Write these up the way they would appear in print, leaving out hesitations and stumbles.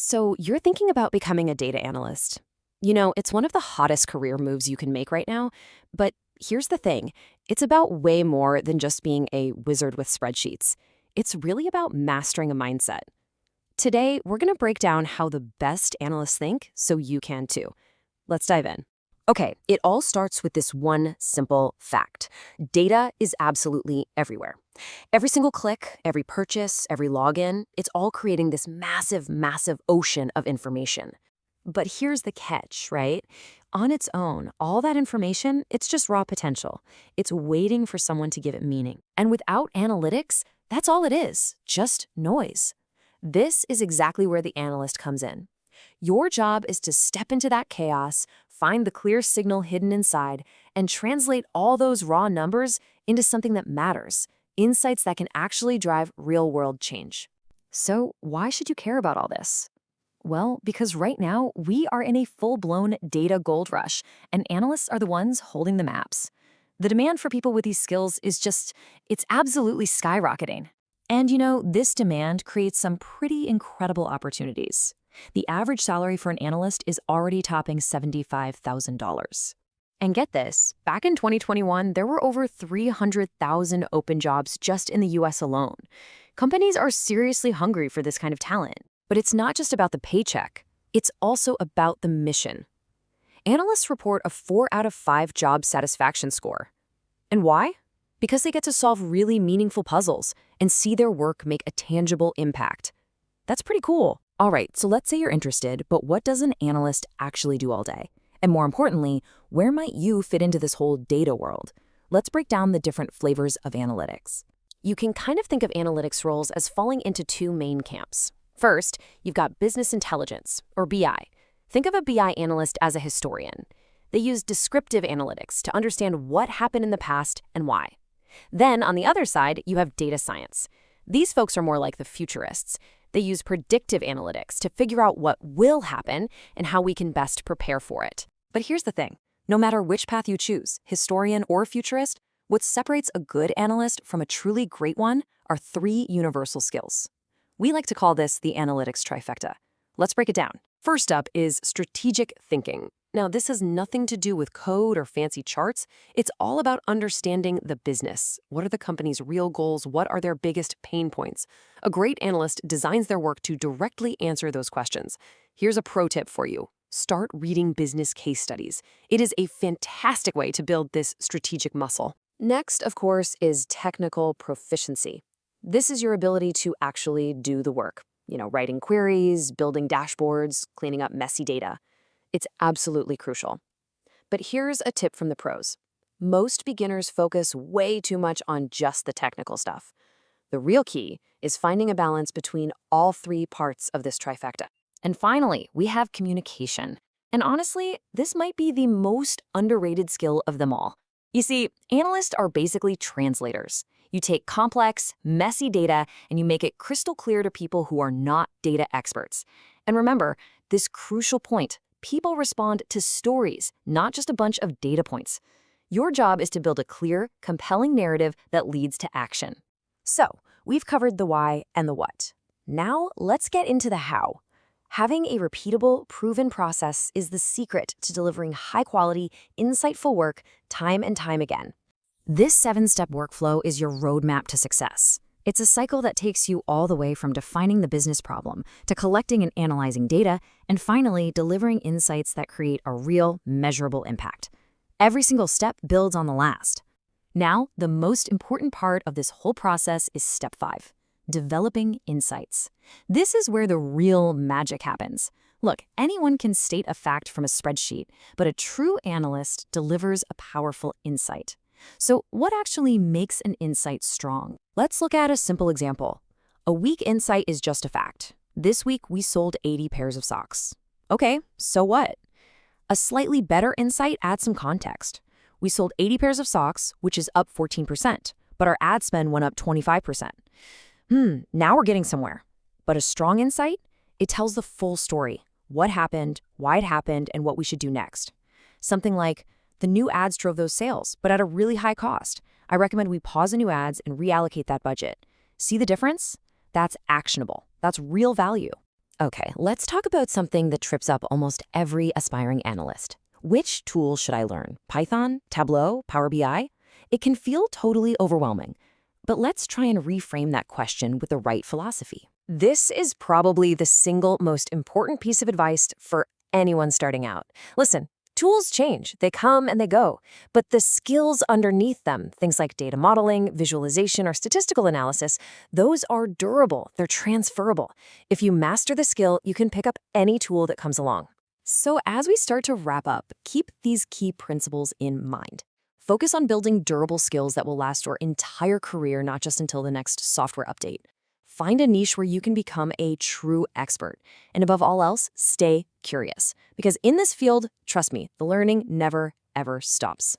So you're thinking about becoming a data analyst. You know, it's one of the hottest career moves you can make right now. But here's the thing, it's about way more than just being a wizard with spreadsheets. It's really about mastering a mindset. Today, we're going to break down how the best analysts think so you can too. Let's dive in. Okay, it all starts with this one simple fact. Data is absolutely everywhere. Every single click, every purchase, every login, it's all creating this massive, massive ocean of information. But here's the catch, right? On its own, all that information, it's just raw potential. It's waiting for someone to give it meaning. And without analytics, that's all it is, just noise. This is exactly where the analyst comes in. Your job is to step into that chaos, find the clear signal hidden inside, and translate all those raw numbers into something that matters, insights that can actually drive real-world change. So why should you care about all this? Well, because right now, we are in a full-blown data gold rush, and analysts are the ones holding the maps. The demand for people with these skills is it's absolutely skyrocketing. And you know, this demand creates some pretty incredible opportunities. The average salary for an analyst is already topping $75,000. And get this, back in 2021, there were over 300,000 open jobs just in the US alone. Companies are seriously hungry for this kind of talent. But it's not just about the paycheck, it's also about the mission. Analysts report a 4 out of 5 job satisfaction score. And why? Because they get to solve really meaningful puzzles and see their work make a tangible impact. That's pretty cool. All right, so let's say you're interested, but what does an analyst actually do all day? And more importantly, where might you fit into this whole data world? Let's break down the different flavors of analytics. You can kind of think of analytics roles as falling into two main camps. First, you've got business intelligence, or BI. Think of a BI analyst as a historian. They use descriptive analytics to understand what happened in the past and why. Then, on the other side, you have data science. These folks are more like the futurists. They use predictive analytics to figure out what will happen and how we can best prepare for it. But here's the thing. No matter which path you choose, historian or futurist, what separates a good analyst from a truly great one are 3 universal skills. We like to call this the analytics trifecta. Let's break it down. First up is strategic thinking. Now, this has nothing to do with code or fancy charts. It's all about understanding the business. What are the company's real goals? What are their biggest pain points? A great analyst designs their work to directly answer those questions. Here's a pro tip for you. Start reading business case studies. It is a fantastic way to build this strategic muscle. Next, of course, is technical proficiency. This is your ability to actually do the work. Writing queries, building dashboards, cleaning up messy data. It's absolutely crucial. But here's a tip from the pros. Most beginners focus way too much on just the technical stuff. The real key is finding a balance between all 3 parts of this trifecta. And finally, we have communication. And honestly, this might be the most underrated skill of them all. You see, analysts are basically translators. You take complex, messy data and you make it crystal clear to people who are not data experts. And remember, this crucial point, people respond to stories, not just a bunch of data points. Your job is to build a clear, compelling narrative that leads to action. So, we've covered the why and the what. Now, let's get into the how. Having a repeatable, proven process is the secret to delivering high-quality, insightful work time and time again. This 7-step workflow is your roadmap to success. It's a cycle that takes you all the way from defining the business problem to collecting and analyzing data, and finally delivering insights that create a real, measurable impact. Every single step builds on the last. Now, the most important part of this whole process is step 5, developing insights. This is where the real magic happens. Look, anyone can state a fact from a spreadsheet, but a true analyst delivers a powerful insight. So what actually makes an insight strong? Let's look at a simple example. A weak insight is just a fact. This week, we sold 80 pairs of socks. Okay, so what? A slightly better insight adds some context. We sold 80 pairs of socks, which is up 14%, but our ad spend went up 25%. Now we're getting somewhere. But a strong insight? It tells the full story. What happened, why it happened, and what we should do next. Something like, the new ads drove those sales, but at a really high cost. I recommend we pause the new ads and reallocate that budget. See the difference? That's actionable. That's real value. Okay, let's talk about something that trips up almost every aspiring analyst. Which tool should I learn? Python, Tableau, Power BI? It can feel totally overwhelming. But let's try and reframe that question with the right philosophy. This is probably the single most important piece of advice for anyone starting out. Listen, tools change, they come and they go, but the skills underneath them, things like data modeling, visualization, or statistical analysis, those are durable, they're transferable. If you master the skill, you can pick up any tool that comes along. So as we start to wrap up, keep these key principles in mind. Focus on building durable skills that will last your entire career, not just until the next software update. Find a niche where you can become a true expert. And above all else, stay curious. Because in this field, trust me, the learning never, ever stops.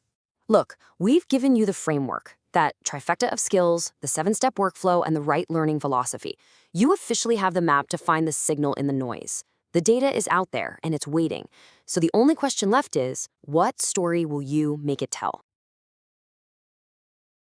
Look, we've given you the framework, that trifecta of skills, the 7-step workflow, and the right learning philosophy. You officially have the map to find the signal in the noise. The data is out there, and it's waiting. So the only question left is, what story will you make it tell?